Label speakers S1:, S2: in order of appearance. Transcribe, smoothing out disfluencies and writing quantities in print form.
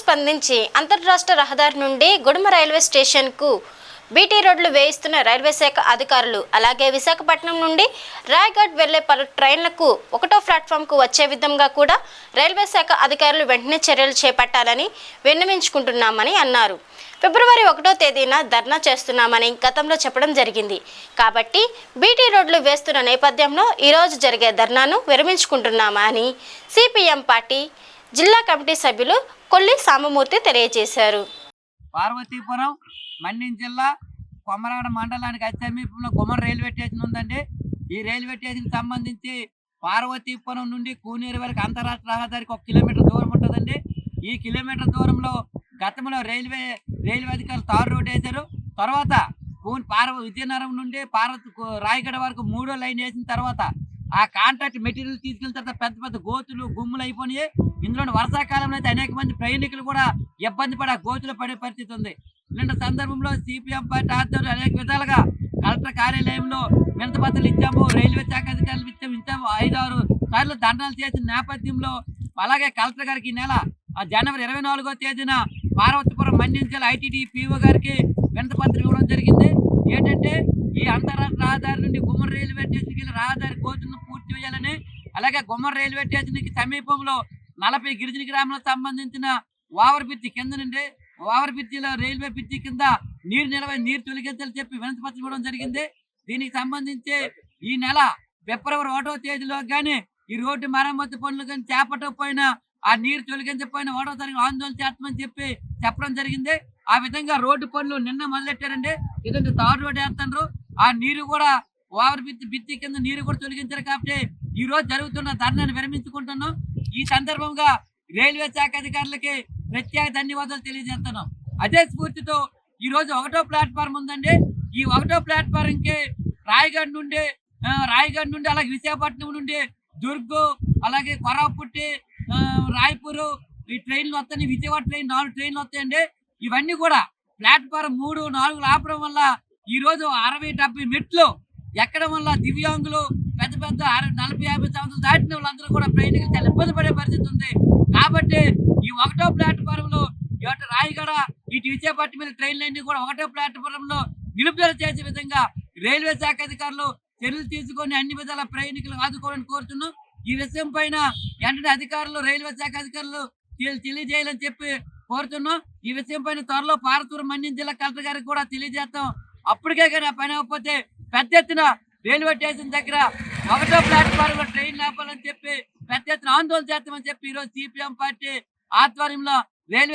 S1: స్పందించి అంతర్రాష్ట్ర రహదారి నుండి గుడుమ రైల్వే స్టేషన్కు బీటీ రోడ్లు వేయిస్తున్న రైల్వే శాఖ అధికారులు, అలాగే విశాఖపట్నం నుండి రాయ్గఢ్ వెళ్లే పలు ట్రైన్లకు 1వ ప్లాట్ఫామ్కు వచ్చే విధంగా కూడా రైల్వే శాఖ అధికారులు వెంటనే చర్యలు చేపట్టాలని విన్నవించుకుంటున్నామని అన్నారు. ఫిబ్రవరి 1వ తేదీన ధర్నా చేస్తున్నామని గతంలో చెప్పడం జరిగింది. కాబట్టి బీటీ రోడ్లు వేస్తున్న నేపథ్యంలో ఈరోజు జరిగే ధర్నాను విరమించుకుంటున్నామని సిపిఎం పార్టీ జిల్లా కమిటీ సభ్యులు కొల్లి సాంబమూర్తి తెలియజేశారు.
S2: పార్వతీపురం మన్యం జిల్లా కొమరాడ మండలానికి అతి సమీపంలో గుమ్మర రైల్వే స్టేషన్ ఉందండి. ఈ రైల్వే స్టేషన్ సంబంధించి పార్వతీపురం నుండి కూనేరు వరకు అంతరాష్ట్ర రహదారికి 1 కిలోమీటర్ దూరం ఉంటుందండి. ఈ కిలోమీటర్ దూరంలో గతంలో రైల్వే అధికారులు తారు రోడ్ వేశారు. తర్వాత విజయనగరం నుండి రాయగఢ వరకు 3వ లైన్ వేసిన తర్వాత ఆ కాంట్రాక్ట్ మెటీరియల్ తీసుకెళ్ళిన తర్వాత పెద్ద పెద్ద గోతులు గుమ్ములు అయిపోయి ఇందులో వర్షాకాలంలో అయితే అనేక మంది ప్రయాణికులు కూడా ఇబ్బంది పడే గోతులు పడే పరిస్థితి ఉంది. ఇలాంటి సందర్భంలో సిపిఎం పార్టీ ఆధ్వర్యంలో అనేక విధాలుగా కలెక్టర్ కార్యాలయంలో వినతిపత్రాలు ఇచ్చాము, రైల్వే శాఖ అధికారులు ఇచ్చాము 5-6 సార్లు ధర్నాలు చేసిన నేపథ్యంలో అలాగే కలెక్టర్ గారికి ఈ నెల జనవరి 24వ తేదీన పార్వతీపురం మన్యం జిల్లా ఐటీడీ పీఓ గారికి వినతిపత్రం ఇవ్వడం జరిగింది. ఏంటంటే ఈ అంతరాష్ట్ర రహదారి నుండి గుమ్మర రైల్వే స్టేషన్కి రహదారి కోతులను పూర్తి చేయాలని, అలాగే గుమ్మర రైల్వే స్టేషన్కి సమీపంలో 40 గిరిజన గ్రామాలకు సంబంధించిన ఓవర్ బ్రిడ్జి కింద నుండి ఓవర్ బ్రిడ్జిలో రైల్వే బ్రిడ్జి కింద నీరు తొలగించాలని చెప్పి వినతిపత్రం ఇవ్వడం జరిగింది. దీనికి సంబంధించి ఈ నెల ఫిబ్రవరి 1వ తేదీలో కానీ ఈ రోడ్డు మరమ్మతు పనులు కానీ చేపట్టకపోయినా ఆ నీరు తొలగించకపోయినా 1వ తారీఖు ఆందోళన చేస్తామని చెప్పి చెప్పడం జరిగింది. ఆ విధంగా రోడ్డు పనులు నిన్న మొదలెట్టారండి. ఇదంటే తారు రోడ్డు వేస్తున్నారు. ఆ నీరు కూడా ఓవర్ బ్రిడ్జి కింద నీరు కూడా తొలగించారు. కాబట్టి ఈ రోజు జరుగుతున్న ధర్నాన్ని విరమించుకుంటున్నాం. ఈ సందర్భంగా రైల్వే శాఖ అధికారులకి ప్రత్యేక ధన్యవాదాలు తెలియజేస్తున్నాం. అదే స్ఫూర్తితో ఈ రోజు 1వ ప్లాట్ఫారం ఉందండి. ఈ 1వ ప్లాట్ఫారంకి రాయగఢ్ నుండి అలాగే విశాఖపట్నం నుండి దుర్గు, అలాగే కొరాపుట్టి, రాయ్పూర్ ఈ ట్రైన్లు వస్తాయి. విజయవాడ ట్రైన్ 4 ట్రైన్లు వస్తాయండి. ఇవన్నీ కూడా ప్లాట్ఫారం 3, 4 ఆపడం వల్ల ఈ రోజు 60-70 మెట్లు ఎక్కడం వల్ల దివ్యాంగులు పెద్ద 40-50 సంవత్సరాలు దాటిన వాళ్ళందరూ కూడా ప్రయాణికులు చాలా ఇబ్బంది పడే పరిస్థితి ఉంది. కాబట్టి ఈ 1వ ప్లాట్ఫారంలో ఇటు రాయగఢ ఇటు విశాఖపట్నం ట్రైన్లన్నీ కూడా 1వ ప్లాట్ఫారంలో నిలుపుదల చేసే విధంగా రైల్వే శాఖ అధికారులు చర్యలు తీసుకొని అన్ని విధాల ప్రయాణికులు ఆదుకోవాలని కోరుతున్నాం. ఈ విషయం పైన వెంటనే అధికారులు రైల్వే శాఖ అధికారులు తెలియజేయాలని చెప్పి కోరుతున్నాం. ఈ విషయం పైన త్వరలో పార్వతీపురం మన్యం జిల్లా కలెక్టర్ గారికి కూడా తెలియజేస్తాం. అప్పటికే కానీ పని అవ్వకపోతే పెద్ద ఎత్తున రైల్వే స్టేషన్ దగ్గర 1వ ప్లాట్ఫారం లో ట్రైన్ లేపాలని చెప్పి పెద్ద ఎత్తున ఆందోళన చేస్తామని చెప్పి ఈరోజు సిపిఎం పార్టీ ఆధ్వర్యంలో రైల్వే